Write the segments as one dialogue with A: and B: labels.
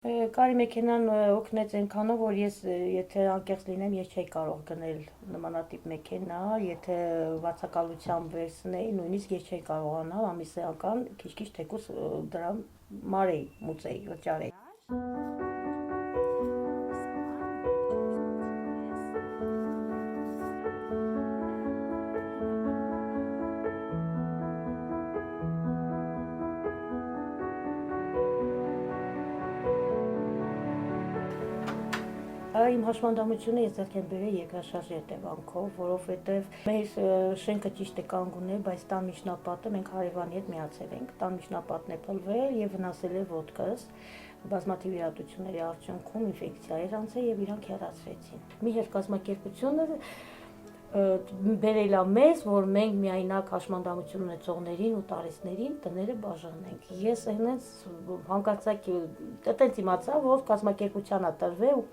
A: Կարի մեքենան օգնեց այնքանով, որ ես եթե անկեղծ լինեմ, ես չէի կարող գնել նմանատիպ մեքենա, եթե վարձակալությամբ վերցնեի, նույնիսկ ես չէի կարողանալ ամիսական քիչ-քիչ թեկուզ դրա մարեի, մուծեի, վճարեի։ Իմ հաշմանդամությունը ես ձեռք եմ բերել երկրաշարժի հետևանքով, որովհետև մեր շենքը ճիշտ է կանգուն է, բայց տան միջնապատը մենք հարևանի հետ միացել ենք, տան միջնապատն է փլվել եւ վնասել է ոտքս, բազմաթիվ իրադարձությունների արդյունքում ինֆեկցիա էր անցել եւ իրանք հեռացրեցին։ Մի հերթ կազմակերպությունը բերել է մեզ, որ մենք միայնակ հաշմանդամություն ունեցողներին ու տարեցներին տները բաժանենք։ Ես այնպես հանկարծակի այտենց իմացա, որ կազմակերպությանը տրվել ու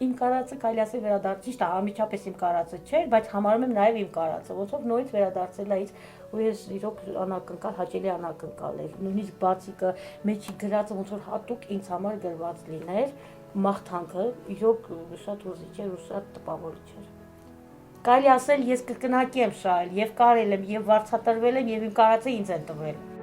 A: իմ կարածը կարելի ասել վերադարձ, ճիշտ է, անմիջապես իմ կարածը չէր, բայց համարում եմ նաև իմ կարածը, ոնցով նորից վերադարձել է ինձ, ու ես իրոք անակնկալ, հաճելի անակնկալ էր, նույնիսկ բացիկը մեջի գրածը ոնց որ հատուկ ինձ համար գրված լիներ, մաղթանքը իրոք շատ հուզիչ էր ու շատ տպավորիչ էր։ Կարելի ասել ես կրկնակի եմ շահել, եւ կարել եմ, եւ վարձատրվել եմ, եւ իմ կարածը ինձ են տվել։